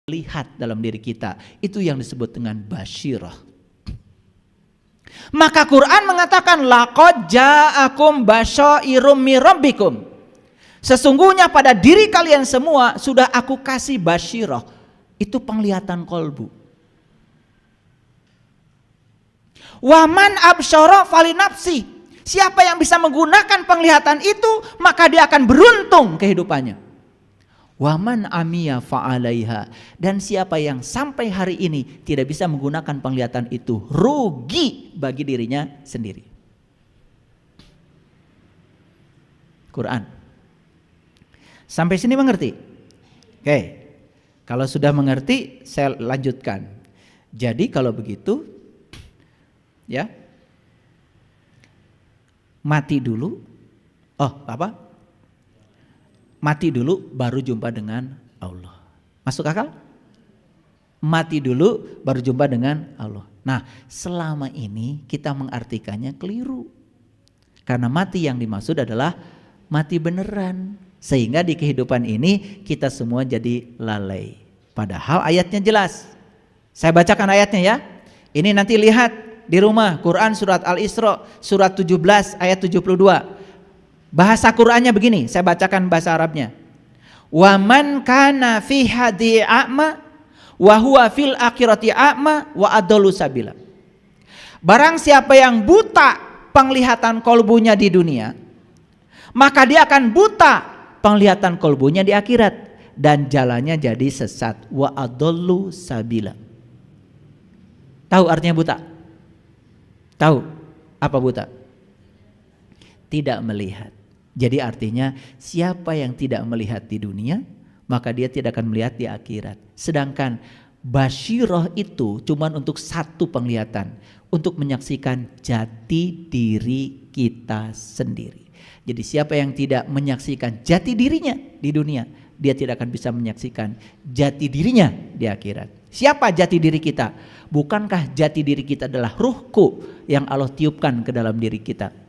lihat dalam diri kita. Itu yang disebut dengan basyirah. Maka Quran mengatakan laqad ja'akum basyairum mir rabbikum. Sesungguhnya pada diri kalian semua sudah aku kasih basyirah. Itu penglihatan kolbu. Waman absyara falinafsi. Siapa yang bisa menggunakan penglihatan itu, maka dia akan beruntung kehidupannya. Waman amiya fa'alaiha. Dan siapa yang sampai hari ini tidak bisa menggunakan penglihatan itu, rugi bagi dirinya sendiri. Quran. Sampai sini mengerti? Oke. Kalau sudah mengerti, saya lanjutkan. Jadi kalau begitu, ya, mati dulu. Mati dulu baru jumpa dengan Allah. Masuk akal? Mati dulu baru jumpa dengan Allah. Nah, selama ini kita mengartikannya keliru. Karena mati yang dimaksud adalah mati beneran. Sehingga di kehidupan ini kita semua jadi lalai. Padahal ayatnya jelas. Saya bacakan ayatnya ya. Ini nanti lihat di rumah, Quran surat Al-Isra surat 17 ayat 72. Bahasa Qur'annya begini, saya bacakan bahasa Arabnya. Wa man kana fi hadi a'ma wa huwa fil akhirati a'ma wa adallu sabila. Barang siapa yang buta penglihatan kolbunya di dunia, maka dia akan buta penglihatan kolbunya di akhirat dan jalannya jadi sesat. Wa adallu sabila. Tahu artinya buta? Tahu apa buta? Tidak melihat. Jadi artinya siapa yang tidak melihat di dunia, maka dia tidak akan melihat di akhirat. Sedangkan basyirah itu cuma untuk satu penglihatan, untuk menyaksikan jati diri kita sendiri. Jadi siapa yang tidak menyaksikan jati dirinya di dunia, dia tidak akan bisa menyaksikan jati dirinya di akhirat. Siapa jati diri kita? Bukankah jati diri kita adalah ruhku yang Allah tiupkan ke dalam diri kita?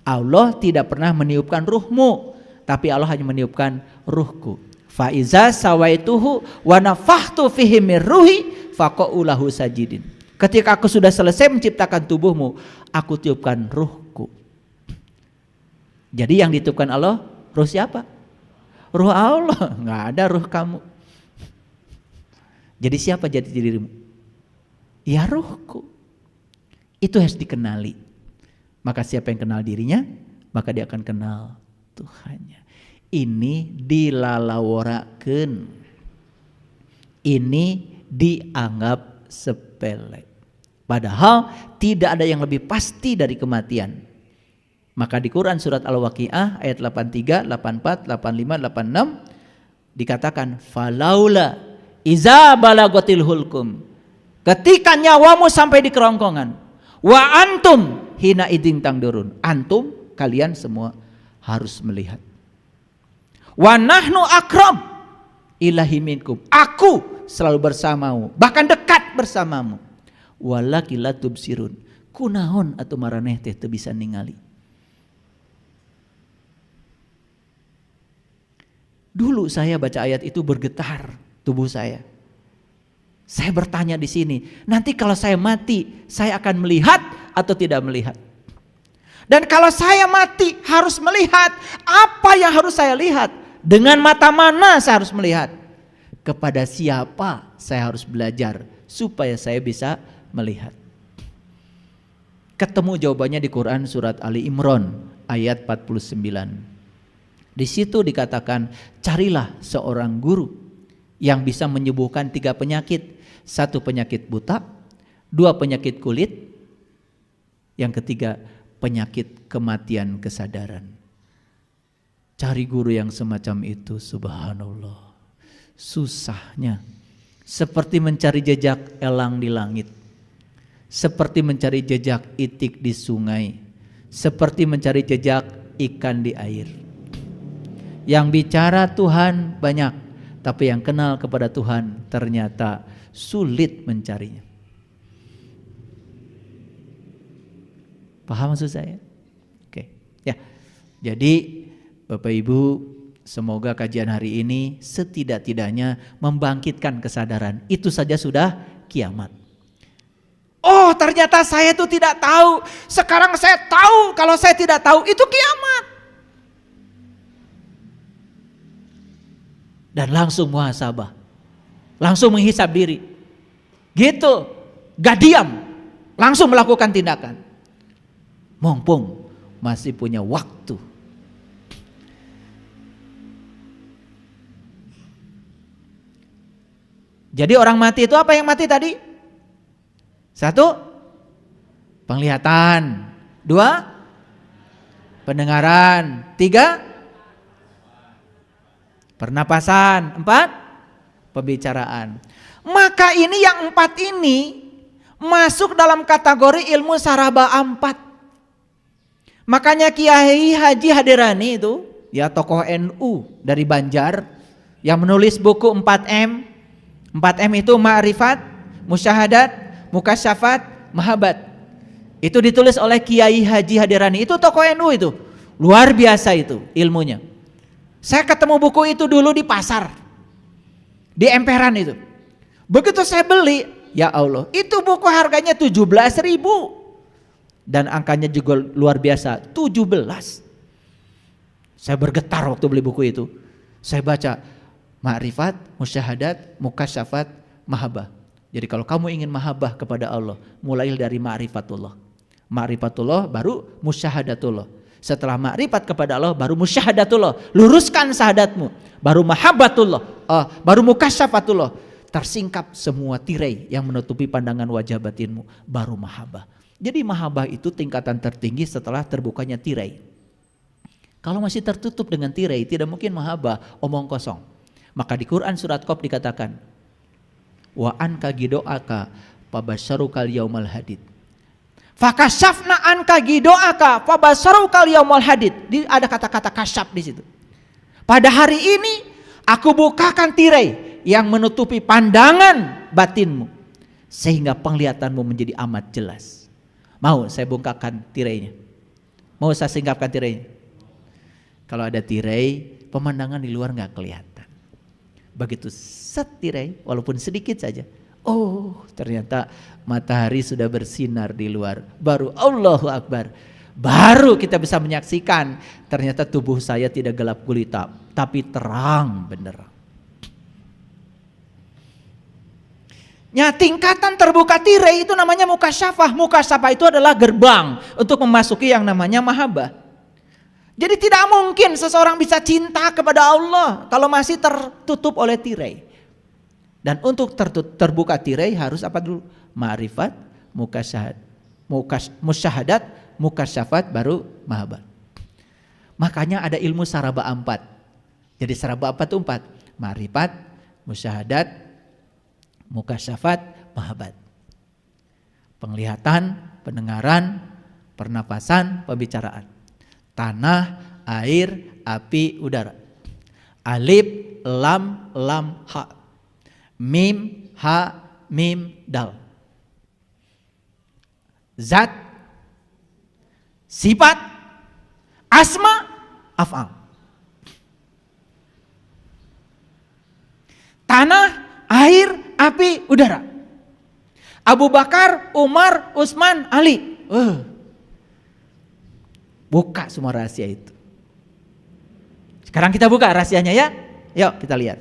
Allah tidak pernah meniupkan ruhmu, tapi Allah hanya meniupkan ruhku. Fa iza sawaituhu wa nafakhtu fihi mir ruhi faqa'u lahu sajidin. Ketika aku sudah selesai menciptakan tubuhmu, aku tiupkan ruhku. Jadi yang ditiupkan Allah, ruh siapa? Ruh Allah, enggak ada ruh kamu. Jadi siapa jati dirimu? Ya ruhku. Itu harus dikenali. Maka siapa yang kenal dirinya, maka dia akan kenal Tuhannya. Ini dilalaworakeun. Ini dianggap sepele. Padahal tidak ada yang lebih pasti dari kematian. Maka di Quran surat Al-Waqiah ayat 83, 84, 85, 86 dikatakan falaula iza balagatil hulkum. Ketika nyawamu sampai di kerongkongan, wa antum hina idin tangdurun. Antum, kalian semua harus melihat. Wa nahnu akrab ilahi minkum. Aku selalu bersamamu, bahkan dekat bersamamu. Walaki la tubsirun. Kunaon atau maraneh teh teu bisa ningali. Dulu saya baca ayat itu bergetar tubuh saya. Saya bertanya di sini, nanti kalau saya mati, saya akan melihat atau tidak melihat? Dan kalau saya mati harus melihat, apa yang harus saya lihat? Dengan mata mana saya harus melihat? Kepada siapa saya harus belajar supaya saya bisa melihat? Ketemu jawabannya di Quran surat Ali Imran ayat 49. Di situ dikatakan, carilah seorang guru yang bisa menyembuhkan 3 penyakit. 1 penyakit buta, 2 penyakit kulit, yang ketiga penyakit kematian kesadaran. Cari guru yang semacam itu, subhanallah. Susahnya seperti mencari jejak elang di langit, seperti mencari jejak itik di sungai, seperti mencari jejak ikan di air. Yang bicara Tuhan banyak, tapi yang kenal kepada Tuhan ternyata sulit mencarinya. Paham maksud saya? Oke. Ya. Jadi Bapak Ibu Semoga kajian hari ini setidak-tidaknya membangkitkan kesadaran. Itu saja sudah kiamat. Oh, ternyata saya itu tidak tahu. Sekarang saya tahu, kalau saya tidak tahu itu kiamat. Dan langsung muhasabah. Langsung menghisab diri. Gitu. Gak diam. Langsung melakukan tindakan. Mumpung masih punya waktu. Jadi orang mati itu apa yang mati tadi? 1, penglihatan. 2, pendengaran. 3, pernapasan. 4, pembicaraan. Maka ini yang 4 ini masuk dalam kategori ilmu saraba 4. Makanya Kiai Haji Hadirani itu, ya tokoh NU dari Banjar, yang menulis buku 4M. 4M itu ma'rifat, musyahadat, mukasyafat, mahabat. Itu ditulis oleh Kiai Haji Hadirani. Itu tokoh NU itu. Luar biasa itu ilmunya. Saya ketemu buku itu dulu di pasar. Di emperan itu. Begitu saya beli, ya Allah, itu buku harganya 17.000. Dan angkanya juga luar biasa, 17. Saya bergetar waktu beli buku itu. Saya baca ma'rifat, musyahadat, mukasyafat, mahabbah. Jadi kalau kamu ingin mahabbah kepada Allah, mulai dari ma'rifatullah. Ma'rifatullah baru musyahadatullah. Setelah ma'rifat kepada Allah baru musyahadatullah. Luruskan syahadatmu. Baru mahabbatullah, baru mukasyafatullah. Tersingkap semua tirai yang menutupi pandangan wajah batinmu, baru mahabbah. Jadi mahabbah itu tingkatan tertinggi setelah terbukanya tirai. Kalau masih tertutup dengan tirai, tidak mungkin mahabbah, omong kosong. Maka di Quran surat Qaf dikatakan, wa anka gidoaka fabasyarukal yaumal hadid. Fakashafna anka gidoaka fabasyarukal yaumal hadid. Ada kata-kata kasyaf di situ. Pada hari ini aku bukakan tirai yang menutupi pandangan batinmu sehingga penglihatanmu menjadi amat jelas. Mau saya bongkarkan tirainya? Mau saya singkapkan tirainya? Kalau ada tirai, pemandangan di luar nggak kelihatan. Begitu setirai, walaupun sedikit saja, oh ternyata matahari sudah bersinar di luar. Baru Allahu Akbar. Baru kita bisa menyaksikan ternyata tubuh saya tidak gelap gulita, tapi terang benderang. Ya, tingkatan terbuka tirai itu namanya mukasyafah. Mukasyafah itu adalah gerbang untuk memasuki yang namanya mahabbah. Jadi tidak mungkin seseorang bisa cinta kepada Allah kalau masih tertutup oleh tirai. Dan untuk terbuka tirai harus apa dulu? Ma'rifat, musyahadat, mukasyafat, baru mahabbah. Makanya ada ilmu saraba 4. Jadi saraba 4 itu 4. Ma'rifat, musyahadat, mukasyafat, mahabbat. Penglihatan, pendengaran, pernapasan, pembicaraan. Tanah, air, api, udara. Alif, lam, lam, ha. Mim, ha, mim, dal. Zat, sifat, asma, af'al. Tanah, air, api, udara. Abu Bakar, Umar, Utsman, Ali. Buka semua rahasia itu. Sekarang kita buka rahasianya ya. Yuk kita lihat.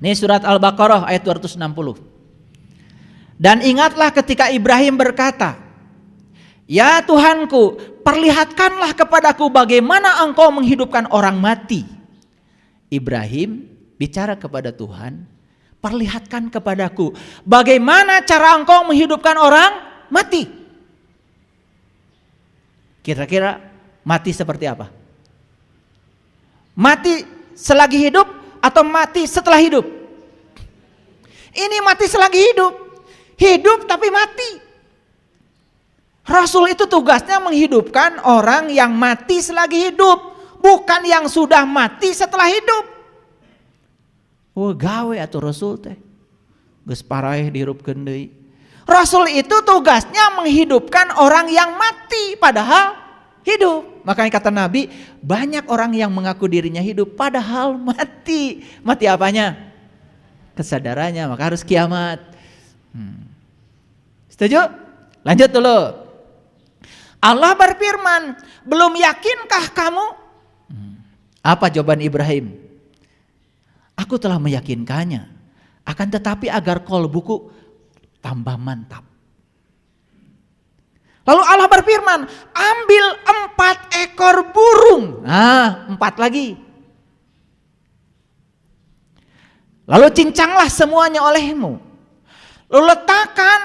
Ini surat Al-Baqarah ayat 260. Dan ingatlah ketika Ibrahim berkata, ya Tuhanku, perlihatkanlah kepadaku bagaimana engkau menghidupkan orang mati. Ibrahim bicara kepada Tuhan, perlihatkan kepadaku bagaimana cara engkau menghidupkan orang mati. Kira-kira mati seperti apa? Mati selagi hidup atau mati setelah hidup? Ini mati selagi hidup. Hidup tapi mati. Rasul itu tugasnya menghidupkan orang yang mati selagi hidup, bukan yang sudah mati setelah hidup. Oh gawe atau Rasul teh geus paraeh dihirupkeun deui. Rasul itu tugasnya menghidupkan orang yang mati padahal hidup. Makanya kata Nabi, banyak orang yang mengaku dirinya hidup padahal mati. Mati apanya? Kesadarannya, maka harus kiamat. Setuju? Lanjut dulu. Allah berfirman, belum yakinkah kamu? Apa jawaban Ibrahim? Aku telah meyakinkannya, akan tetapi agar kolbuku tambah mantap. Lalu Allah berfirman, ambil 4 ekor burung. 4 lagi. Lalu cincanglah semuanya olehmu. Lalu letakkan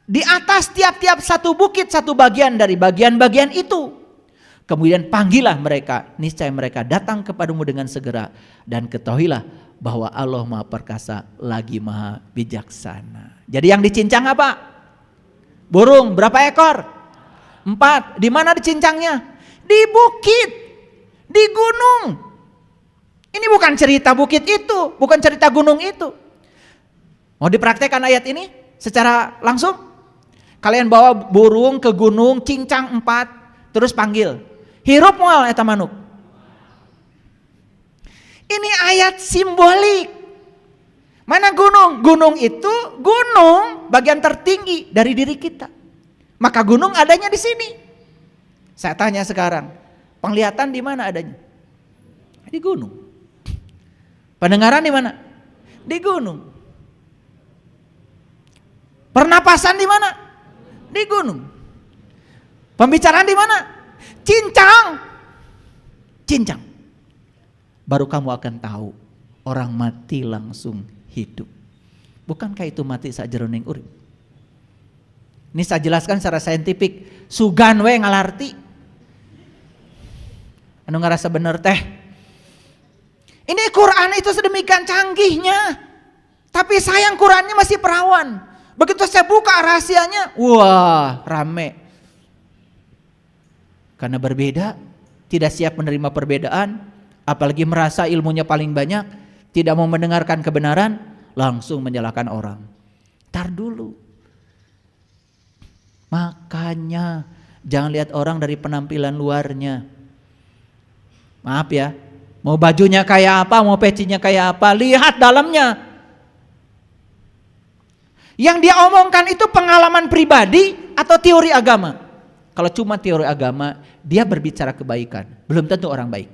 di atas tiap-tiap satu bukit satu bagian dari bagian-bagian itu. Kemudian panggillah mereka, niscaya mereka datang kepadamu dengan segera. Dan ketahuilah bahwa Allah Maha Perkasa lagi Maha Bijaksana. Jadi yang dicincang apa? Burung, berapa ekor? 4. Di mana dicincangnya? Di bukit, di gunung. Ini bukan cerita bukit itu, bukan cerita gunung itu. Mau dipraktekkan ayat ini secara langsung? Kalian bawa burung ke gunung, cincang 4, terus panggil. Hirup moal eta manuk. Ini ayat simbolik. Mana gunung? Gunung itu gunung bagian tertinggi dari diri kita. Maka gunung adanya di sini. Saya tanya sekarang, penglihatan di mana adanya? Di gunung. Pendengaran di mana? Di gunung. Pernapasan di mana? Di gunung. Pembicaraan di mana? Cincang. Cincang. Baru kamu akan tahu orang mati langsung hidup. Bukankah itu mati sajeroning urip? Ini saya jelaskan secara saintifik. Sugan we ngalarti. Anu ngarasa bener teh. Ini Quran itu sedemikian canggihnya. Tapi sayang Qurannya masih perawan. Begitu saya buka rahasianya, wah rame. Karena berbeda, tidak siap menerima perbedaan, apalagi merasa ilmunya paling banyak, tidak mau mendengarkan kebenaran, langsung menyalahkan orang. Tar dulu. Makanya jangan lihat orang dari penampilan luarnya. Maaf ya, mau bajunya kayak apa, mau pecinya kayak apa, lihat dalamnya. Yang dia omongkan itu pengalaman pribadi atau teori agama. Kalau cuma teori agama, dia berbicara kebaikan, belum tentu orang baik.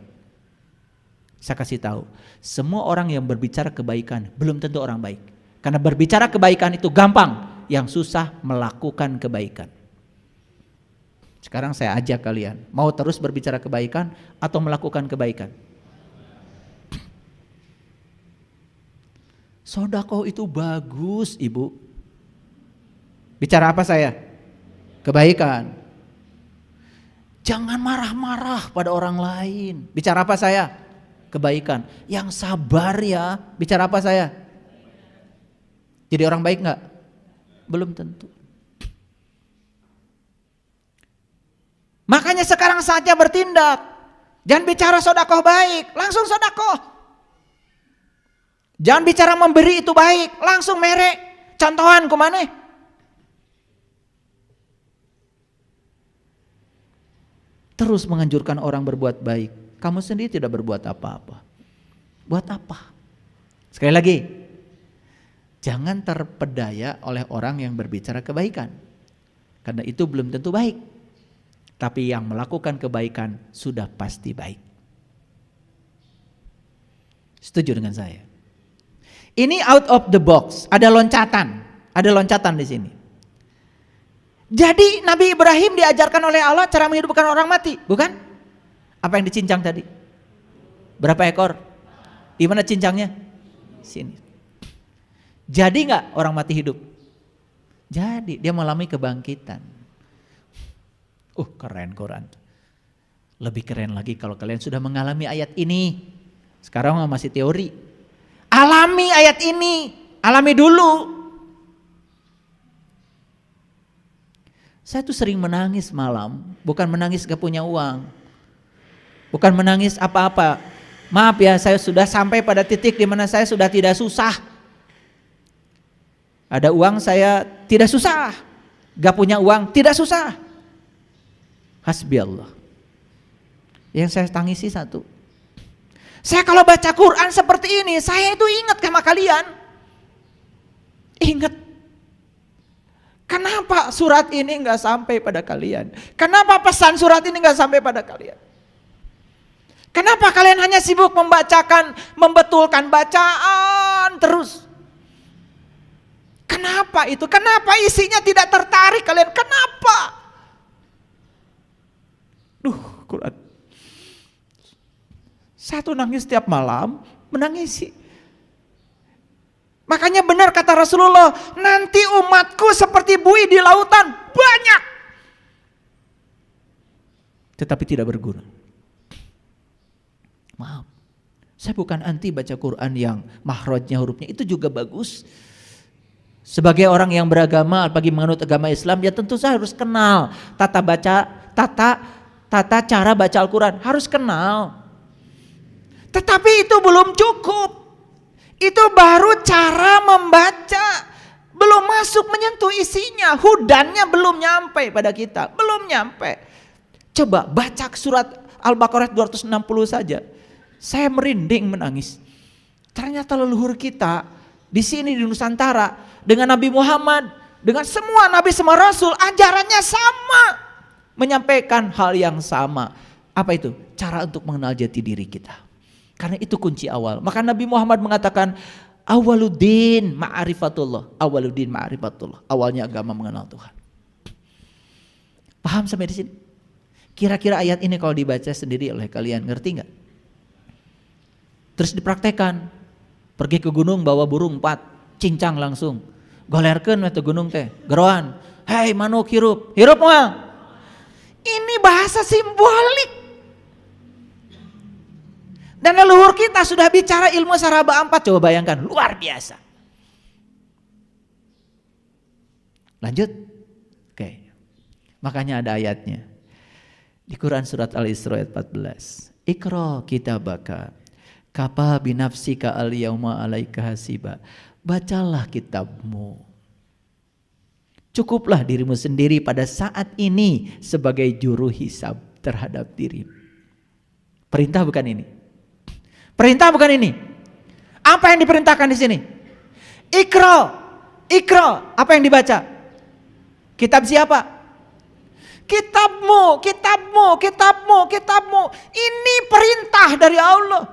Saya kasih tahu, semua orang yang berbicara kebaikan belum tentu orang baik. Karena berbicara kebaikan itu gampang, yang susah melakukan kebaikan. Sekarang saya ajak kalian, mau terus berbicara kebaikan atau melakukan kebaikan? Sedekah itu bagus, Ibu. Bicara apa saya? Kebaikan. Jangan marah-marah pada orang lain. Bicara apa saya? Kebaikan. Yang sabar ya. Bicara apa saya? Jadi orang baik enggak? Belum tentu. Makanya sekarang saatnya bertindak. Jangan bicara sedekah baik, langsung sedekah. Jangan bicara memberi itu baik, langsung merek. Contohan kumaneh? Terus menganjurkan orang berbuat baik. Kamu sendiri tidak berbuat apa-apa. Buat apa? Sekali lagi, jangan terpedaya oleh orang yang berbicara kebaikan. Karena itu belum tentu baik. Tapi yang melakukan kebaikan sudah pasti baik. Setuju dengan saya? Ini out of the box, ada loncatan di sini. Jadi Nabi Ibrahim diajarkan oleh Allah cara menghidupkan orang mati, bukan? Apa yang dicincang tadi? Berapa ekor? Di mana cincangnya? Sini. Jadi nggak orang mati hidup? Jadi dia mengalami kebangkitan. Keren Quran. Lebih keren lagi kalau kalian sudah mengalami ayat ini. Sekarang masih teori. Alami ayat ini, alami dulu. Saya tuh sering menangis malam, bukan menangis gak punya uang, bukan menangis apa-apa. Maaf ya, saya sudah sampai pada titik di mana saya sudah tidak susah. Ada uang saya tidak susah, gak punya uang tidak susah. Hasbi Allah. Yang saya tangisi satu. Saya kalau baca Quran seperti ini, saya itu ingat sama kalian. Ingat. Kenapa surat ini nggak sampai pada kalian? Kenapa pesan surat ini nggak sampai pada kalian? Kenapa kalian hanya sibuk membacakan, membetulkan bacaan terus? Kenapa itu? Kenapa isinya tidak tertarik kalian? Kenapa? Quran. Saya tuh nangis setiap malam, menangisi. Makanya benar kata Rasulullah, nanti umatku seperti buih di lautan, banyak. Tetapi tidak berguna. Maaf, saya bukan anti baca Quran yang mahrajnya hurufnya, itu juga bagus. Sebagai orang yang beragama, bagi menganut agama Islam, ya tentu saya harus kenal tata cara baca Al-Quran, harus kenal. Tetapi itu belum cukup. Itu baru cara membaca, belum masuk menyentuh isinya, hudannya belum nyampe pada kita, belum nyampe. Coba baca surat Al-Baqarah 260 saja, saya merinding menangis. Ternyata leluhur kita di sini di Nusantara dengan Nabi Muhammad, dengan semua nabi semua rasul, ajarannya sama, menyampaikan hal yang sama. Apa itu? Cara untuk mengenal jati diri kita. Karena itu kunci awal. Maka Nabi Muhammad mengatakan awaluddin ma'rifatullah. Awaluddin ma'rifatullah. Awalnya agama mengenal Tuhan. Paham sampai di sini? Kira-kira ayat ini kalau dibaca sendiri oleh kalian, ngerti nggak? Terus dipraktekan. Pergi ke gunung bawa burung 4, cincang langsung. Golerkeun we gunung teh, geroan. Hei manuk hirup, hirup moal. Ini bahasa simbolik. Dan leluhur kita sudah bicara ilmu saraba 4, coba bayangkan, luar biasa. Lanjut. Oke. Makanya ada ayatnya. Di Quran surat Al-Isra ayat 14. Iqra kitabaka kafa binafsika al-yauma 'alaika hasiba. Bacalah kitabmu. Cukuplah dirimu sendiri pada saat ini sebagai juru hisab terhadap dirimu. Perintah bukan ini? Perintah bukan ini? Apa yang diperintahkan di sini? Iqra. Iqra. Apa yang dibaca? Kitab siapa? Kitabmu, kitabmu, kitabmu, kitabmu. Ini perintah dari Allah.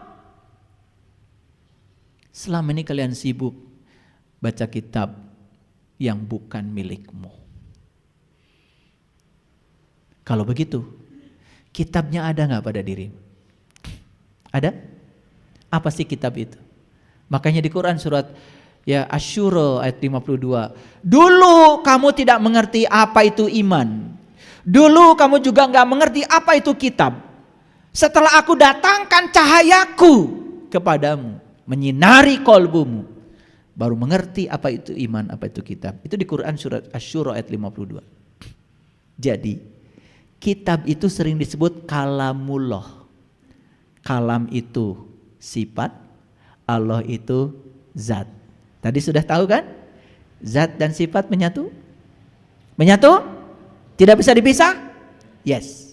Selama ini kalian sibuk baca kitab yang bukan milikmu. Kalau begitu, kitabnya ada nggak pada dirimu? Ada? Apa sih kitab itu? Makanya di Quran surat ya Asy-Syura ayat 52. Dulu kamu tidak mengerti apa itu iman. Dulu kamu juga nggak mengerti apa itu kitab. Setelah aku datangkan cahayaku kepadamu, menyinari kolbumu, baru mengerti apa itu iman, apa itu kitab. Itu di Quran surat Asy-Syura ayat 52. Jadi kitab itu sering disebut kalamullah. Kalam itu sifat, Allah itu zat. Tadi sudah tahu kan? Zat dan sifat menyatu? Menyatu? Tidak bisa dipisah? Yes.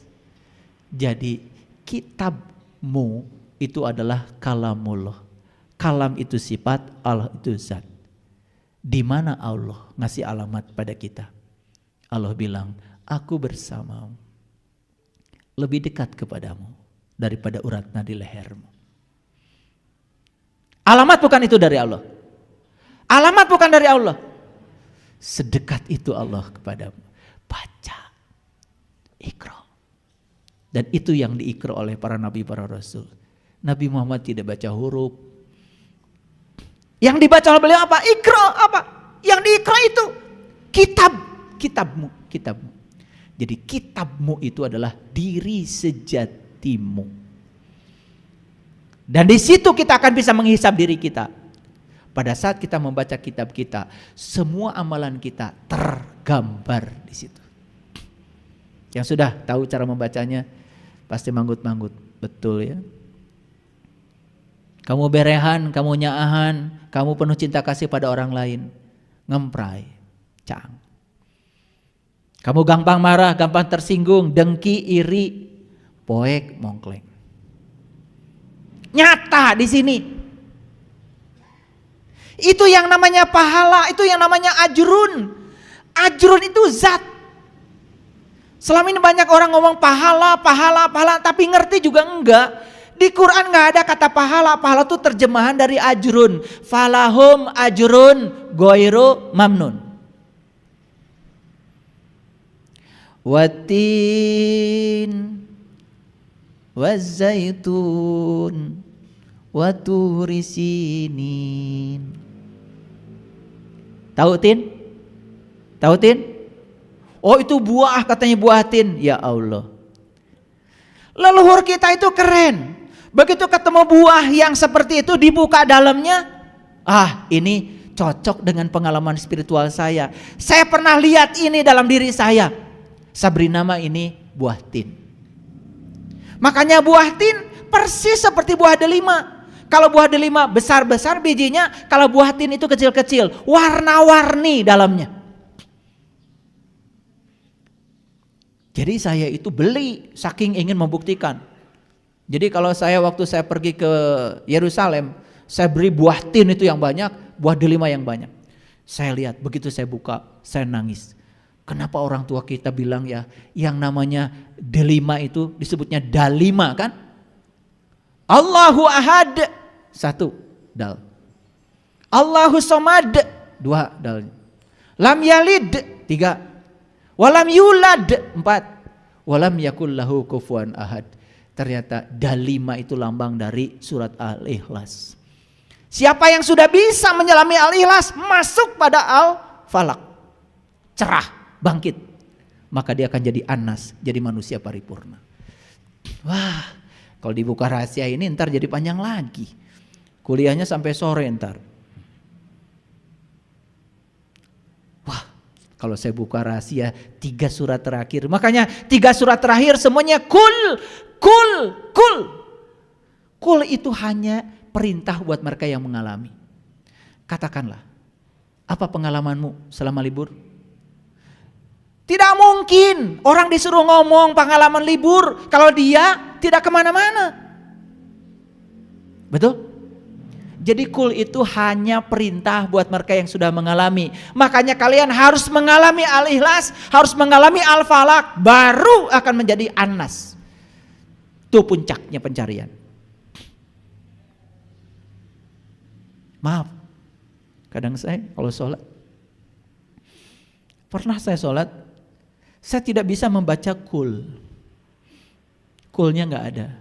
Jadi kitabmu itu adalah kalamullah. Kalam itu sifat, Allah itu zat. Di mana Allah ngasih alamat pada kita? Allah bilang, aku bersamamu. Lebih dekat kepadamu daripada urat nadi lehermu. Alamat bukan itu dari Allah. Alamat bukan dari Allah. Sedekat itu Allah kepadamu. Baca. Iqra. Dan itu yang diikra oleh para nabi, para rasul. Nabi Muhammad tidak baca huruf. Yang dibaca oleh beliau apa? Iqra apa? Yang diikra itu kitab. Kitabmu. Kitabmu. Jadi kitabmu itu adalah diri sejatimu. Dan di situ kita akan bisa menghisap diri kita. Pada saat kita membaca kitab kita, semua amalan kita tergambar di situ. Yang sudah tahu cara membacanya, pasti manggut-manggut, betul ya. Kamu berehan, kamu nyaahan, kamu penuh cinta kasih pada orang lain, ngemprai, cang. Kamu gampang marah, gampang tersinggung, dengki, iri, poek mongkleng. Nyata di sini. Itu yang namanya pahala, itu yang namanya ajrun. Ajrun itu zat. Selama ini banyak orang ngomong pahala, tapi ngerti juga enggak. Di Quran enggak ada kata pahala. Pahala itu terjemahan dari ajrun. Falahum ajrun ghairu mamnun. Watin wazaitun waturi sinin. Tahu tin? Tahu tin? Oh itu buah, katanya buah tin. Ya Allah. Leluhur kita itu keren. Begitu ketemu buah yang seperti itu, dibuka dalamnya, ini cocok dengan pengalaman spiritual saya. Saya pernah lihat ini dalam diri saya. Saya beri nama ini buah tin. Makanya buah tin persis seperti buah delima. Kalau buah delima besar-besar bijinya, kalau buah tin itu kecil-kecil, warna-warni dalamnya. Jadi saya itu beli saking ingin membuktikan. Jadi kalau waktu saya pergi ke Yerusalem, saya beri buah tin itu yang banyak, buah delima yang banyak. Saya lihat, begitu saya buka, saya nangis. Kenapa orang tua kita bilang ya, yang namanya delima itu disebutnya dalima kan? Allahu ahad, 1 dal. Allahu somad, 2 dal. Lam yalid, 3. Walam yulad, 4. Walam yakul lahu kufuwan ahad. Ternyata dalima itu lambang dari surat Al-Ikhlas. Siapa yang sudah bisa menyelami Al-Ikhlas, masuk pada Al-Falaq, cerah, bangkit, maka dia akan jadi Anas, jadi manusia paripurna. Wah, kalau dibuka rahasia ini ntar jadi panjang lagi. Kuliahnya sampai sore ntar. Wah, kalau saya buka rahasia 3 surat terakhir. Makanya 3 surat terakhir semuanya kul. Kul itu hanya perintah buat mereka yang mengalami. Katakanlah, apa pengalamanmu selama libur? Tidak mungkin orang disuruh ngomong pengalaman libur kalau dia tidak kemana-mana. Betul? Jadi kul itu hanya perintah buat mereka yang sudah mengalami. Makanya kalian harus mengalami Al-Ikhlas, harus mengalami Al-Falaq, baru akan menjadi Anas. Itu puncaknya pencarian. Maaf, kadang saya kalau sholat, pernah saya sholat, saya tidak bisa membaca kul. Kulnya gak ada.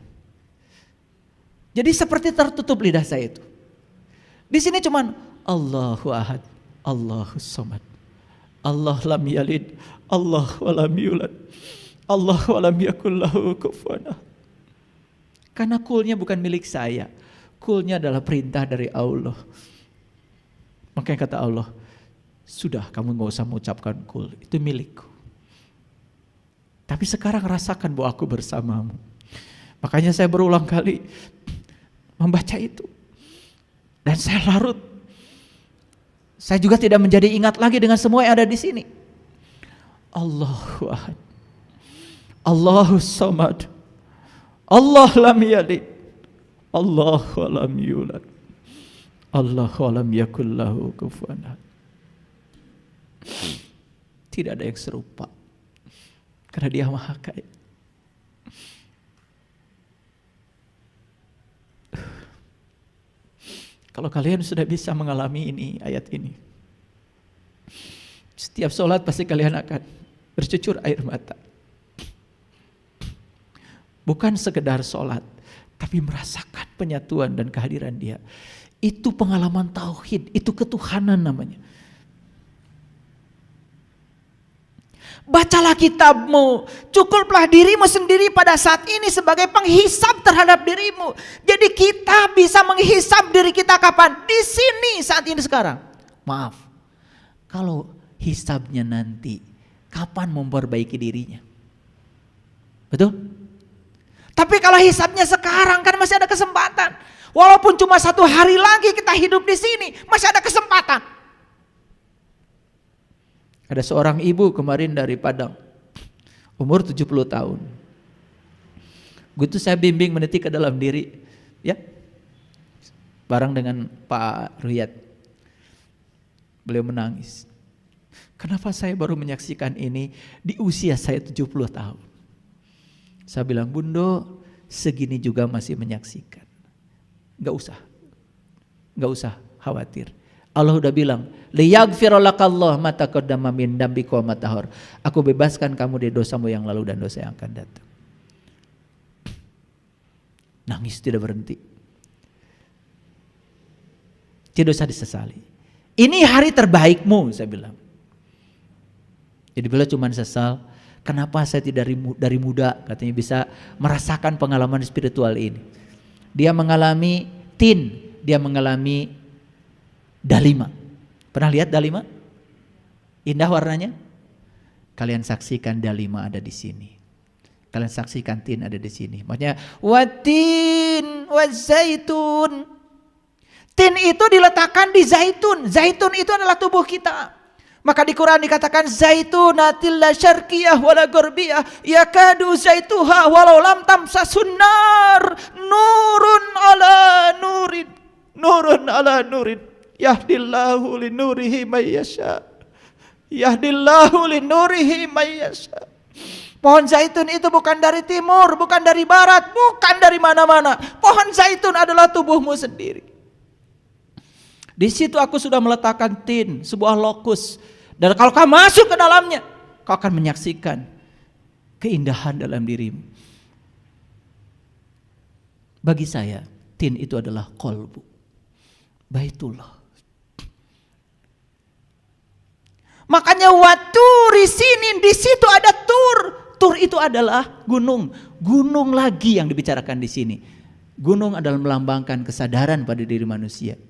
Jadi seperti tertutup lidah saya itu. Di sini cuman Allahu ahad, Allahu somad, Allah lam yalid, Allah walam yulad, Allah walam yakul lahu kufuwan ahad. Karena kulnya bukan milik saya, kulnya adalah perintah dari Allah. Makanya kata Allah, sudah kamu gak usah mengucapkan kul, itu milikku. Tapi sekarang rasakan bahwa aku bersamamu. Makanya saya berulang kali membaca itu. Dan saya larut. Saya juga tidak menjadi ingat lagi dengan semua yang ada di sini. Allahu ahad, Allahu somad, Allah lam yalid, Allah lam yulad, Allah lam yakul lahu kufuwan ahad. Tidak ada yang serupa, karena Dia Maha Kaya. Kalau kalian sudah bisa mengalami ini, ayat ini, setiap sholat pasti kalian akan bercucur air mata. Bukan sekedar sholat, tapi merasakan penyatuan dan kehadiran Dia. Itu pengalaman tauhid, itu ketuhanan namanya. Bacalah kitabmu, cukuplah dirimu sendiri pada saat ini sebagai penghisap terhadap dirimu. Jadi kita bisa menghisap diri kita kapan? Di sini, saat ini, sekarang. Maaf, kalau hisabnya nanti, kapan memperbaiki dirinya? Betul? Tapi kalau hisabnya sekarang kan masih ada kesempatan. Walaupun cuma 1 hari lagi kita hidup di sini, masih ada kesempatan. Ada seorang ibu kemarin dari Padang, umur 70 tahun. Gitu saya bimbing meniti ke dalam diri, ya, bareng dengan Pak Ruyat. Beliau menangis. Kenapa saya baru menyaksikan ini di usia saya 70 tahun? Saya bilang, Bundo, segini juga masih menyaksikan. Gak usah khawatir. Allah udah bilang, liyaghfiralakallah ma taqaddama min dzambika wa ma ta'akhkhar. Aku bebaskan kamu dari dosamu yang lalu dan dosa yang akan datang. Nangis tidak berhenti. Tidak usah disesali. Ini hari terbaikmu, saya bilang. Jadi beliau cuma sesal, kenapa saya tidak dari muda katanya bisa merasakan pengalaman spiritual ini. Dia mengalami tin, dia mengalami dalima. Pernah lihat dalima? Indah warnanya? Kalian saksikan dalima ada di sini. Kalian saksikan tin ada di sini. Maksudnya watin wazaitun. Tin itu diletakkan di zaitun. Zaitun itu adalah tubuh kita. Maka di Quran dikatakan zaitunatil la syarqiyah wala gharbiyah yakadu zaituha walau lam tamsasun nar nurun ala nurin nurun ala nurin yahdillahu linurihi may yasha yahdillahu linurihi may yasha. Pohon zaitun itu bukan dari timur, bukan dari barat, bukan dari mana-mana. Pohon zaitun adalah tubuhmu sendiri. Di situ aku sudah meletakkan tin, sebuah lokus. Dan kalau kau masuk ke dalamnya, kau akan menyaksikan keindahan dalam dirimu. Bagi saya, tin itu adalah qalbu, Baitullah. Makanya waturi sinin, di situ ada tur. Tur itu adalah gunung. Gunung lagi yang dibicarakan di sini. Gunung adalah melambangkan kesadaran pada diri manusia.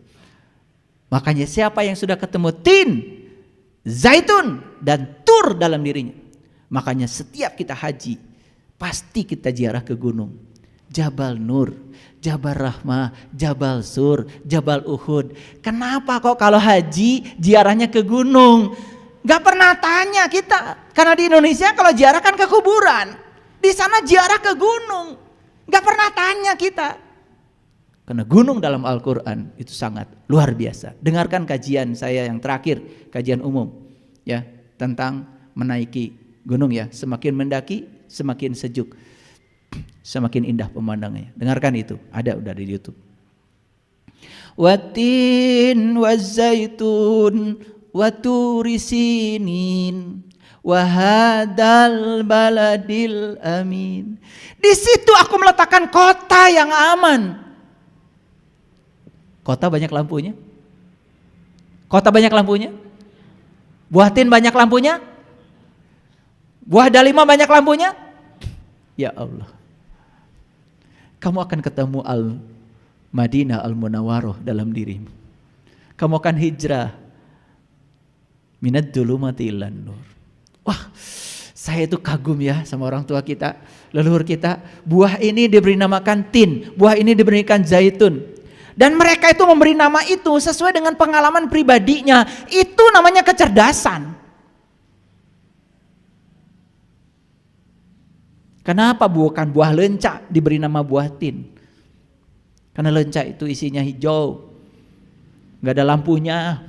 Makanya siapa yang sudah ketemu tin, zaitun dan tur dalam dirinya, makanya setiap kita haji pasti kita ziarah ke gunung. Jabal Nur, Jabal Rahmah, Jabal Sur, Jabal Uhud. Kenapa kok kalau haji ziarahnya ke gunung? Gak pernah tanya kita. Karena di Indonesia kalau ziarah kan ke kuburan. Di sana ziarah ke gunung. Gak pernah tanya kita. Karena gunung dalam Al-Quran itu sangat luar biasa. Dengarkan kajian saya yang terakhir, kajian umum ya, tentang menaiki gunung ya. Semakin mendaki semakin sejuk, semakin indah pemandangannya. Dengarkan itu, ada udah di YouTube. Watin wazaitun waturi sinin wahadal baladil amin. Di situ aku meletakkan kota yang aman. Kota banyak lampunya? Kota banyak lampunya? Buah tin banyak lampunya? Buah dalima banyak lampunya? Ya Allah. Kamu akan ketemu Al-Madinah Al-Munawwaroh dalam dirimu. Kamu akan hijrah minad dzulumati ilan nur. Wah, saya itu kagum ya sama orang tua kita, leluhur kita. Buah ini diberi namakan tin, buah ini diberikan zaitun. Dan mereka itu memberi nama itu sesuai dengan pengalaman pribadinya. Itu namanya kecerdasan. Kenapa bukan buah lenca diberi nama buah tin? Karena lenca itu isinya hijau, nggak ada lampunya.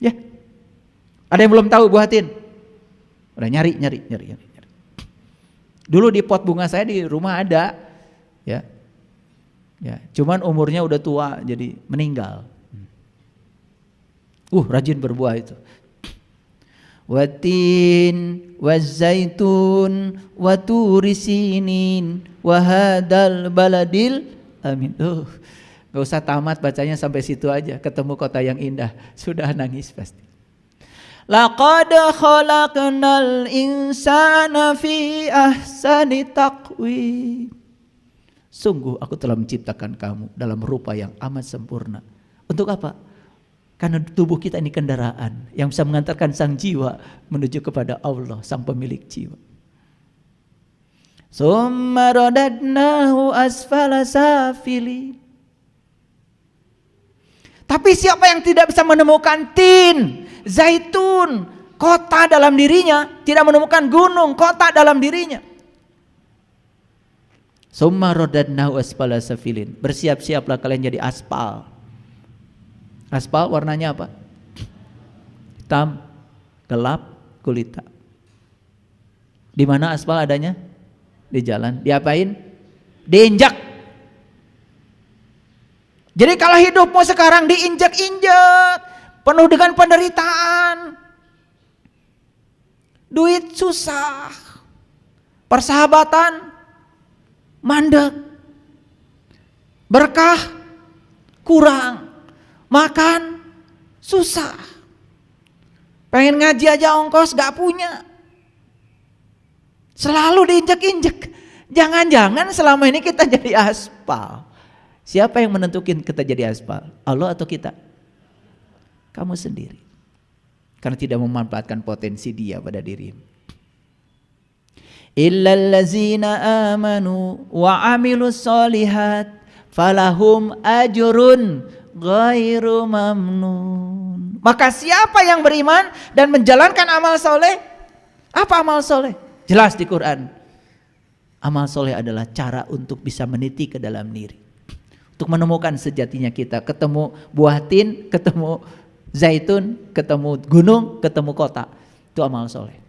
Ya, ada yang belum tahu buah tin? Udah nyari. Dulu di pot bunga saya di rumah ada, ya. Ya, cuman umurnya udah tua jadi meninggal. Rajin berbuah itu. Watin wazaitun waturi sinin wahadal baladil amin. Gak usah tamat bacanya sampai situ aja. Ketemu kota yang indah, sudah nangis pasti. Laqad khalaqnal insana fi ahsani taqwim. Sungguh aku telah menciptakan kamu dalam rupa yang amat sempurna. Untuk apa? Karena tubuh kita ini kendaraan yang bisa mengantarkan sang jiwa menuju kepada Allah, sang pemilik jiwa. Summa radadnahu asfala safilin. Tapi siapa yang tidak bisa menemukan tin, zaitun, kota dalam dirinya, tidak menemukan gunung, kota dalam dirinya, Summa radadnahu asfala safilin. Bersiap-siaplah kalian jadi aspal. Aspal warnanya apa? Hitam, gelap, gulita. Di mana aspal adanya? Di jalan. Diapain? Diinjak. Jadi kalau hidupmu sekarang diinjak-injak, penuh dengan penderitaan, duit susah, persahabatan mandek, berkah kurang, makan susah, pengen ngaji aja ongkos gak punya, selalu diinjek-injek. Jangan-jangan selama ini kita jadi aspal. Siapa yang menentukan kita jadi aspal? Allah atau kita? Kamu sendiri, karena tidak memanfaatkan potensi dia pada dirimu. Illallazina amanu wa amilus solihat falahum ajrun ghairu mamnun. Maka siapa yang beriman dan menjalankan amal soleh? Apa amal soleh? Jelas di Quran. Amal soleh adalah cara untuk bisa meniti ke dalam diri, untuk menemukan sejatinya kita. Ketemu buah tin, ketemu zaitun, ketemu gunung, ketemu kota. Itu amal soleh.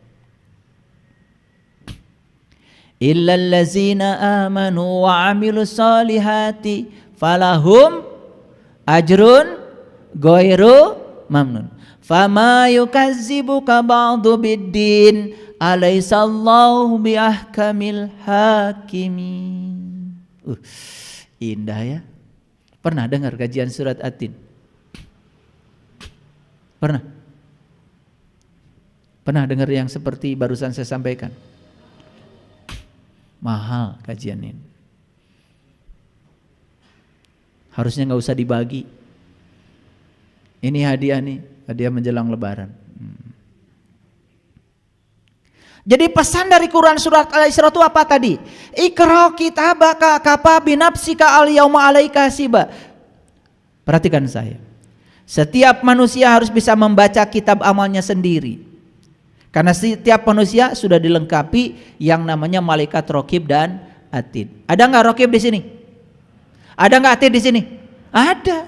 Illallazina amanu wa amilus solihati falahum ajrun ghairu mamnun. Fama yukazzibuka ba'du biddin alaisallahu biahkamil hakimin. Indah ya. Pernah dengar kajian surat At-Tin? Pernah? Pernah dengar yang seperti barusan saya sampaikan? Mahal kajian ini. Harusnya gak usah dibagi. Ini hadiah nih, hadiah menjelang lebaran. Jadi pesan dari Quran surat Al-Isra itu apa tadi? Iqra kitabaka kafa binafsika al-yauma 'alaika hasiba. Perhatikan saya. Setiap manusia harus bisa membaca kitab amalnya sendiri. Karena setiap manusia sudah dilengkapi yang namanya malaikat raqib dan atid. Ada nggak raqib di sini? Ada nggak atid di sini? Ada.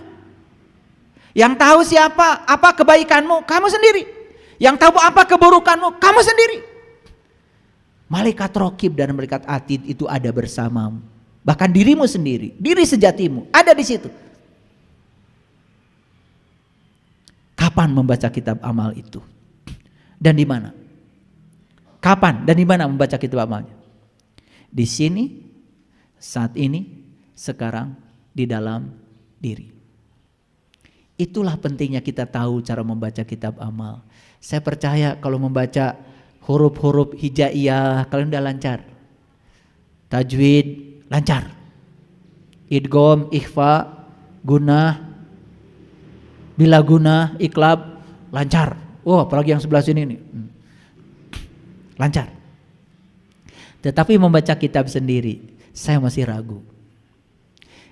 Yang tahu siapa, apa kebaikanmu, kamu sendiri. Yang tahu apa keburukanmu, kamu sendiri. Malaikat raqib dan malaikat atid itu ada bersamamu. Bahkan dirimu sendiri, diri sejatimu ada di situ. Kapan membaca kitab amal itu? Dan di mana? Kapan dan di mana membaca kitab amalnya? Di sini, saat ini, sekarang, di dalam diri. Itulah pentingnya kita tahu cara membaca kitab amal. Saya percaya kalau membaca huruf-huruf hijaiyah kalian udah lancar. Tajwid lancar. Idgham, ikhfa, gunah, bila gunah, iqlab lancar. Oh, apalagi yang sebelah sini nih. Lancar. Tetapi membaca kitab sendiri, saya masih ragu.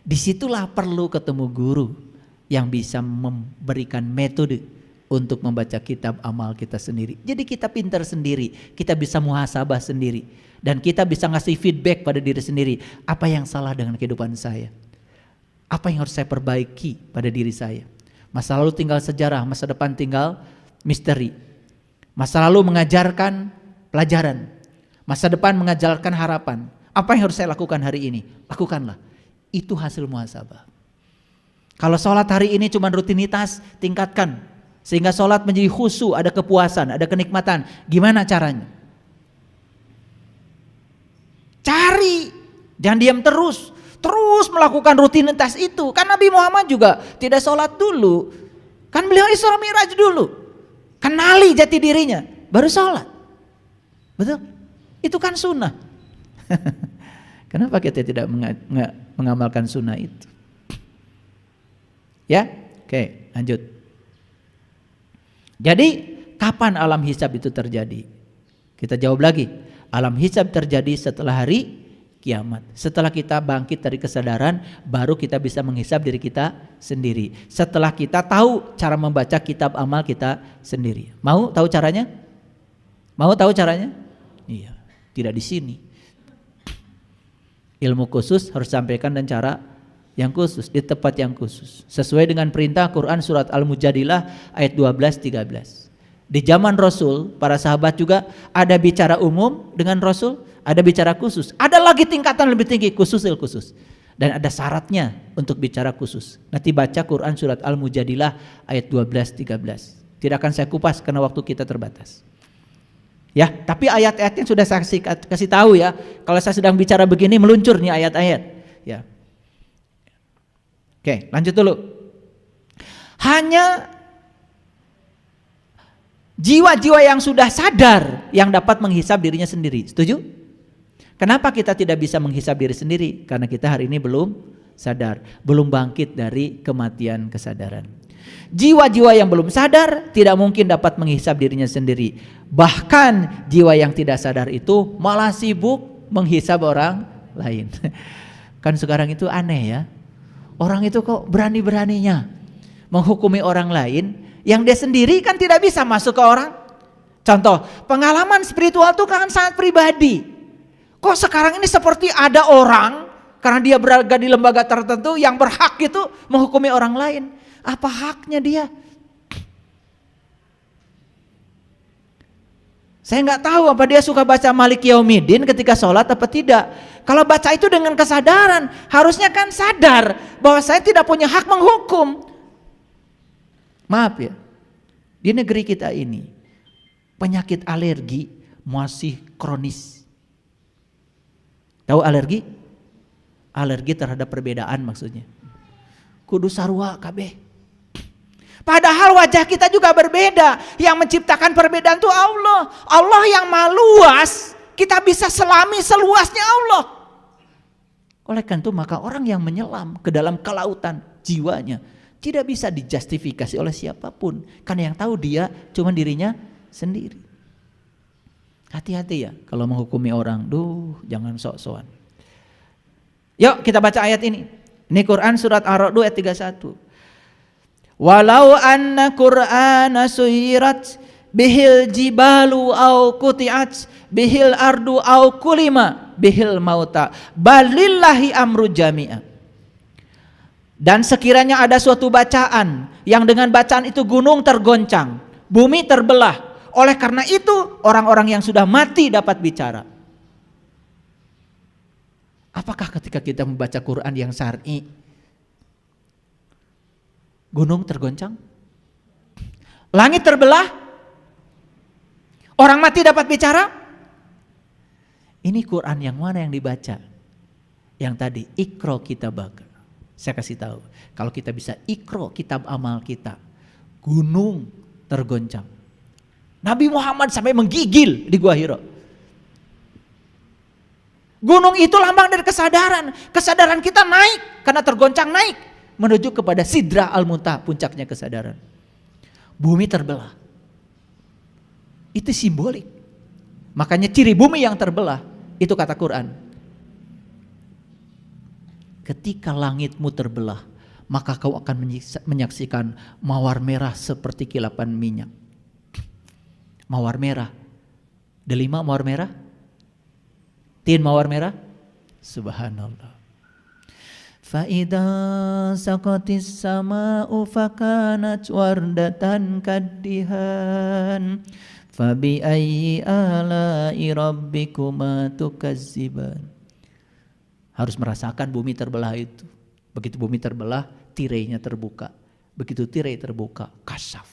Disitulah perlu ketemu guru yang bisa memberikan metode untuk membaca kitab amal kita sendiri. Jadi kita pintar sendiri, kita bisa muhasabah sendiri. Dan kita bisa ngasih feedback pada diri sendiri. Apa yang salah dengan kehidupan saya? Apa yang harus saya perbaiki pada diri saya? Masa lalu tinggal sejarah, masa depan tinggal misteri. Masa lalu mengajarkan pelajaran, masa depan mengajarkan harapan. Apa yang harus saya lakukan hari ini? Lakukanlah. Itu hasil muhasabah. Kalau sholat hari ini cuma rutinitas, tingkatkan sehingga sholat menjadi khusyuk, ada kepuasan, ada kenikmatan. Gimana caranya? Cari, jangan diam terus melakukan rutinitas itu. Kan Nabi Muhammad juga tidak sholat dulu, kan beliau Isra Mi'raj dulu. Kenali jati dirinya, baru sholat. Betul? Itu kan sunnah. Kenapa kita tidak mengamalkan sunnah itu? Ya, oke, lanjut. Jadi, kapan alam hisab itu terjadi? Kita jawab lagi. Alam hisab terjadi setelah hari kiamat. Setelah kita bangkit dari kesadaran, baru kita bisa menghisab diri kita sendiri. Setelah kita tahu cara membaca kitab amal kita sendiri. Mau tahu caranya? Mau tahu caranya? Iya, tidak di sini. Ilmu khusus harus disampaikan dengan cara yang khusus, di tempat yang khusus, sesuai dengan perintah Quran surat Al-Mujadilah ayat 12-13. Di zaman Rasul, para sahabat juga ada bicara umum dengan Rasul, ada bicara khusus, ada lagi tingkatan lebih tinggi, khusus. Dan ada syaratnya untuk bicara khusus. Nanti baca Quran surat Al-Mujadilah ayat 12-13. Tidak akan saya kupas karena waktu kita terbatas. Ya, tapi ayat-ayatnya sudah saya kasih tahu ya. Kalau saya sedang bicara begini meluncur nih ayat-ayat. Ya. Oke, lanjut dulu. Hanya jiwa-jiwa yang sudah sadar yang dapat menghisab dirinya sendiri. Setuju? Kenapa kita tidak bisa menghisab diri sendiri? Karena kita hari ini belum sadar, belum bangkit dari kematian kesadaran. Jiwa-jiwa yang belum sadar tidak mungkin dapat menghisab dirinya sendiri. Bahkan jiwa yang tidak sadar itu malah sibuk menghisab orang lain. Kan sekarang itu aneh ya. Orang itu kok berani-beraninya menghukumi orang lain yang dia sendiri kan tidak bisa masuk ke orang. Contoh, pengalaman spiritual itu kan sangat pribadi. Kok sekarang ini seperti ada orang karena dia berada di lembaga tertentu yang berhak itu menghukumi orang lain. Apa haknya dia? Saya nggak tahu apa dia suka baca Malik Yaumiddin ketika sholat apa tidak. Kalau baca itu dengan kesadaran, harusnya kan sadar bahwa saya tidak punya hak menghukum. Maaf ya, di negeri kita ini penyakit alergi masih kronis. Tahu alergi? Alergi terhadap perbedaan maksudnya. Kudu sarua kabeh. Padahal wajah kita juga berbeda. Yang menciptakan perbedaan itu Allah. Allah yang maha luas, kita bisa selami seluasnya Allah. Oleh karena itu maka orang yang menyelam ke dalam kelautan jiwanya tidak bisa dijustifikasi oleh siapapun. Karena yang tahu dia cuma dirinya sendiri. Hati-hati ya kalau menghukumi orang. Jangan sok-sokan. Yuk kita baca ayat ini. Ini Quran surat Ar-Ra'd ayat 31. Walau anna Qur'ana suyirat bihil jibalu au kuti'at bihil ardu au kulima bihil mauta balillahi amru jami'a. Dan sekiranya ada suatu bacaan yang dengan bacaan itu gunung tergoncang, bumi terbelah. Oleh karena itu orang-orang yang sudah mati dapat bicara. Apakah ketika kita membaca Quran yang syar'i gunung tergoncang? Langit terbelah? Orang mati dapat bicara? Ini Quran yang mana yang dibaca? Yang tadi Iqra kitabaka. Saya kasih tahu, kalau kita bisa Iqra kitab amal kita, gunung tergoncang. Nabi Muhammad sampai menggigil di Gua Hira. Gunung itu lambang dari kesadaran. Kesadaran kita naik karena tergoncang naik menuju kepada Sidrah Al-Muntaha, puncaknya kesadaran. Bumi terbelah. Itu simbolik. Makanya ciri bumi yang terbelah itu kata Quran. Ketika langitmu terbelah, maka kau akan menyaksikan mawar merah seperti kilapan minyak. Mawar merah. Delima mawar merah? Tin mawar merah? Subhanallah. Fa'idha saqatis sama'u fakanat wardatan kaddihan fabi ayyi ala'i rabbikuma tukazziban. Harus merasakan bumi terbelah itu. Begitu bumi terbelah, tirainya terbuka. Begitu tirai terbuka, kasyaf.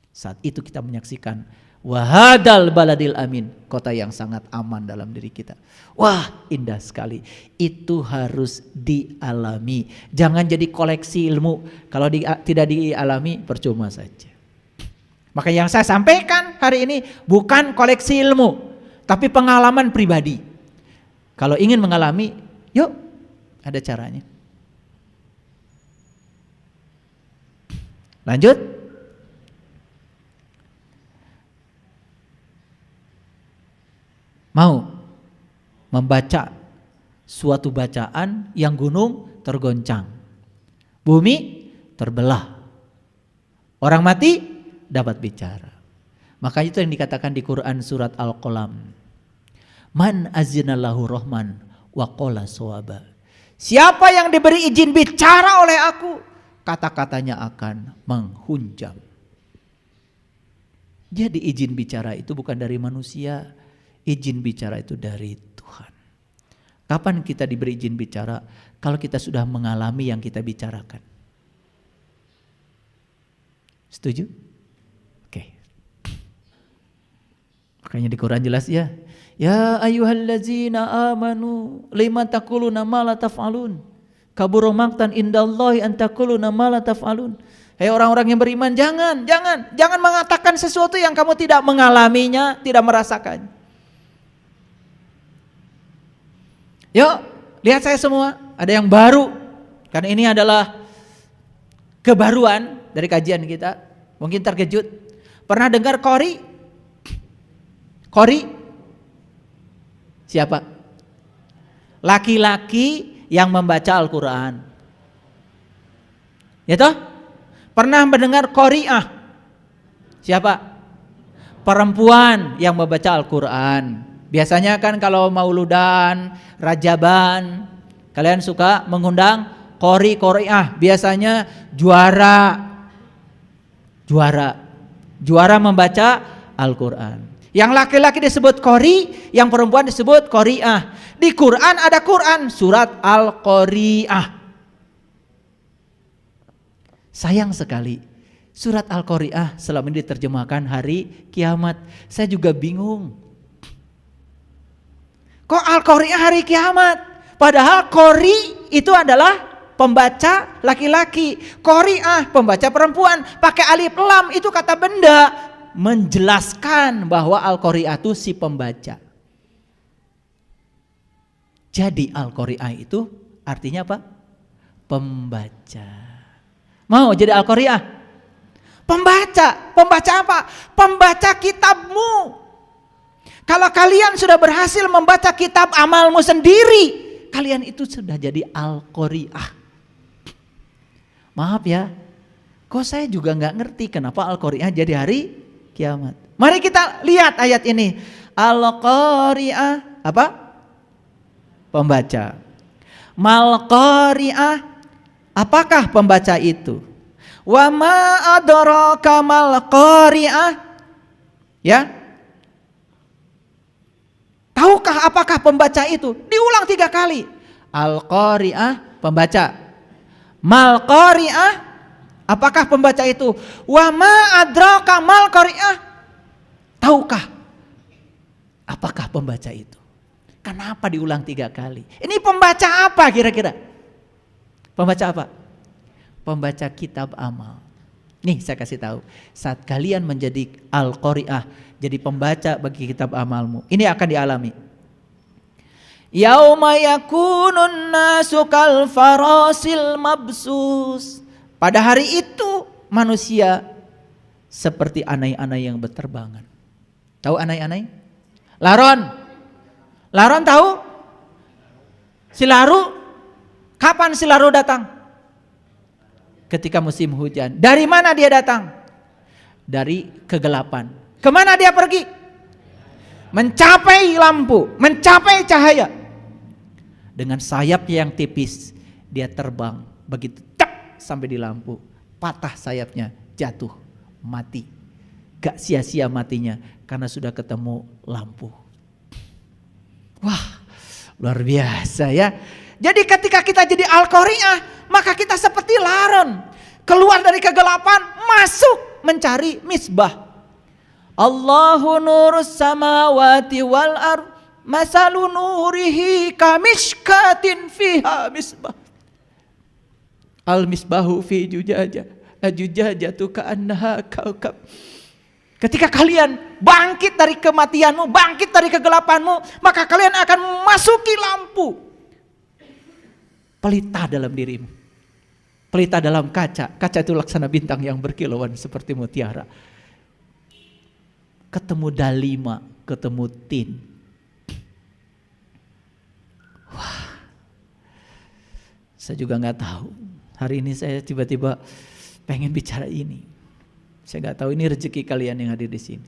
Saat itu kita menyaksikan wahadal baladil amin, kota yang sangat aman dalam diri kita. Wah, indah sekali. Itu harus dialami. Jangan jadi koleksi ilmu. Kalau tidak dialami percuma saja. Maka yang saya sampaikan hari ini bukan koleksi ilmu, tapi pengalaman pribadi. Kalau ingin mengalami, yuk, ada caranya. Lanjut. Mau membaca suatu bacaan yang gunung tergoncang, bumi terbelah, orang mati dapat bicara. Maka itu yang dikatakan di Quran surat Al-Qalam. Man azinallahu rahman wa qala shawaba. Siapa yang diberi izin bicara oleh aku, kata-katanya akan menghunjam. Jadi izin bicara itu bukan dari manusia, izin bicara itu dari Tuhan. Kapan kita diberi izin bicara? Kalau kita sudah mengalami yang kita bicarakan. Setuju? Oke. Makanya di Quran jelas ya. Ya ayyuhallazina amanu lima taquluna ma la taf'alun. Kabura maqtan indallahi an taquluna ma la taf'alun. Hei orang-orang yang beriman, jangan mengatakan sesuatu yang kamu tidak mengalaminya, tidak merasakan. Yuk, lihat saya semua, ada yang baru. Karena ini adalah kebaruan dari kajian kita. Mungkin terkejut. Pernah dengar qori? Qori? Siapa? Laki-laki yang membaca Al-Quran. Ya toh? Pernah mendengar qori'ah? Siapa? Perempuan yang membaca Al-Quran. Biasanya kan kalau mauludan, rajaban, kalian suka mengundang qori'ah. Biasanya juara membaca Al-Quran. Yang laki-laki disebut qori, yang perempuan disebut qori'ah. Di Quran ada Quran, surat Al-Qori'ah. Sayang sekali, surat Al-Qori'ah selama ini diterjemahkan hari kiamat. Saya juga bingung. Kok Al-Qori'ah hari kiamat? Padahal qori itu adalah pembaca laki-laki, qori'ah pembaca perempuan. Pakai alif lam itu kata benda menjelaskan bahwa Al-Qori'ah itu si pembaca. Jadi Al-Qori'ah itu artinya apa? Pembaca. Mau jadi Al-Qori'ah? Pembaca apa? Pembaca kitabmu. Kalau kalian sudah berhasil membaca kitab amalmu sendiri, kalian itu sudah jadi Al-Qori'ah. Maaf ya, kok saya juga gak ngerti kenapa Al-Qori'ah jadi hari kiamat. Mari kita lihat ayat ini. Al-Qori'ah apa? Pembaca. Mal-Qori'ah, apakah pembaca itu? Wa ma adraka mal-Qori'ah? Ya. Tahukah apakah pembaca itu? Diulang 3 kali. Al-Qori'ah, pembaca. Mal-Qori'ah, apakah pembaca itu? Wa ma adraka mal-Qori'ah? Tahukah apakah pembaca itu? Kenapa diulang 3 kali? Ini pembaca apa kira-kira? Pembaca apa? Pembaca kitab amal. Nih saya kasih tahu, saat kalian menjadi Al-Qori'ah, jadi pembaca bagi kitab amalmu, ini akan dialami. Yauma yakunun nasu kal farasil mabsus. Pada hari itu manusia seperti anai-anai yang berterbangan. Tahu anai-anai? Laron tahu? Silaru? Kapan silaru datang? Ketika musim hujan. Dari mana dia datang? Dari kegelapan. Kemana dia pergi? Mencapai lampu, mencapai cahaya. Dengan sayap yang tipis, dia terbang begitu tak sampai di lampu. Patah sayapnya, jatuh, mati. Gak sia-sia matinya karena sudah ketemu lampu. Wah, luar biasa ya. Jadi ketika kita jadi Al-Qori'ah, maka kita seperti laron, keluar dari kegelapan, masuk mencari misbah. Allahu nurus samawati wal ard, masalu nurihi kamishkatin fiha misbah. Al misbahu fi jujajah, ajujajatu ka'annaha kaukab. Ketika kalian bangkit dari kematianmu, bangkit dari kegelapanmu, maka kalian akan memasuki lampu. Pelita dalam dirimu. Pelita dalam kaca. Kaca itu laksana bintang yang berkilauan seperti mutiara. Ketemu dalima, ketemu tin. Wah. Saya juga gak tahu. Hari ini saya tiba-tiba pengen bicara ini. Saya gak tahu ini rezeki kalian yang hadir di sini.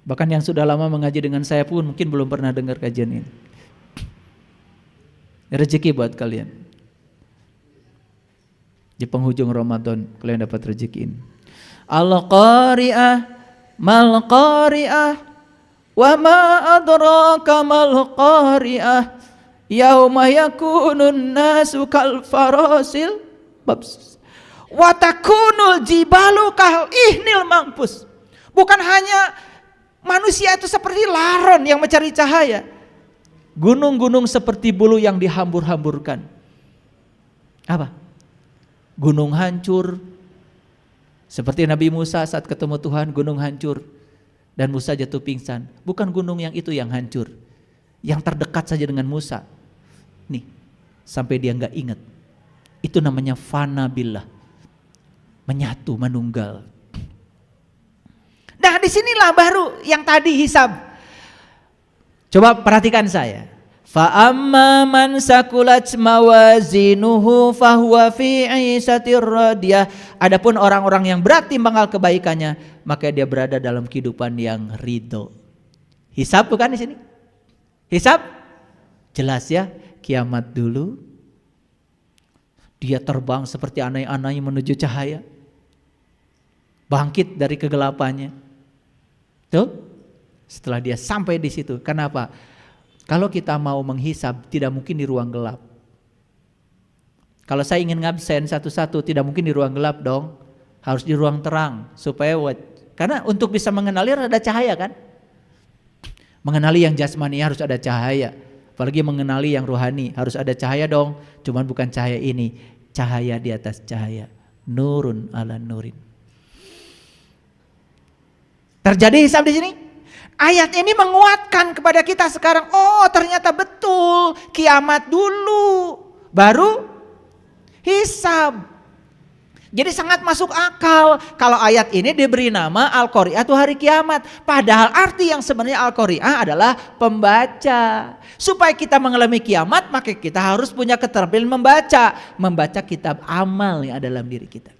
Bahkan yang sudah lama mengaji dengan saya pun mungkin belum pernah dengar kajian ini. Rezeki buat kalian. Di penghujung Ramadan kalian dapat rezeki ini. Al-Qari'ah, mal-Qari'ah, wa ma adraka mal-Qari'ah, yauma yakunun nasu kal farasil babsus, wa takunul jibalu kal ihnil mangpus. Bukan hanya manusia itu seperti laron yang mencari cahaya. Gunung-gunung seperti bulu yang dihambur-hamburkan. Apa? Gunung hancur. Seperti Nabi Musa saat ketemu Tuhan, gunung hancur. Dan Musa jatuh pingsan. Bukan gunung yang itu yang hancur. Yang terdekat saja dengan Musa. Nih, sampai dia gak ingat. Itu namanya fana billah. Menyatu, menunggal. Nah disinilah baru yang tadi hisab. Coba perhatikan saya. Fa amma man sakulat mawazinuhu fahuwa fi 'ishatir radiyah. Adapun orang-orang yang berat timbangan kebaikannya, maka dia berada dalam kehidupan yang ridho. Hisab bukan di sini? Hisab jelas ya, kiamat dulu. Dia terbang seperti anai-anai menuju cahaya. Bangkit dari kegelapannya. Tuh. Setelah dia sampai di situ, kenapa? Kalau kita mau menghisab, tidak mungkin di ruang gelap. Kalau saya ingin ngabsen satu-satu, tidak mungkin di ruang gelap dong. Harus di ruang terang, supaya karena untuk bisa mengenali harus ada cahaya kan? Mengenali yang jasmani harus ada cahaya. Apalagi mengenali yang rohani harus ada cahaya dong. Cuman bukan cahaya ini, cahaya di atas cahaya. Nurun ala nurin. Terjadi hisab di sini? Ayat ini menguatkan kepada kita sekarang, oh ternyata betul, kiamat dulu, baru hisab. Jadi sangat masuk akal kalau ayat ini diberi nama Al-Qari'ah itu hari kiamat. Padahal arti yang sebenarnya Al-Qari'ah adalah pembaca. Supaya kita mengalami kiamat, maka kita harus punya keterampilan membaca. Membaca kitab amal yang ada dalam diri kita.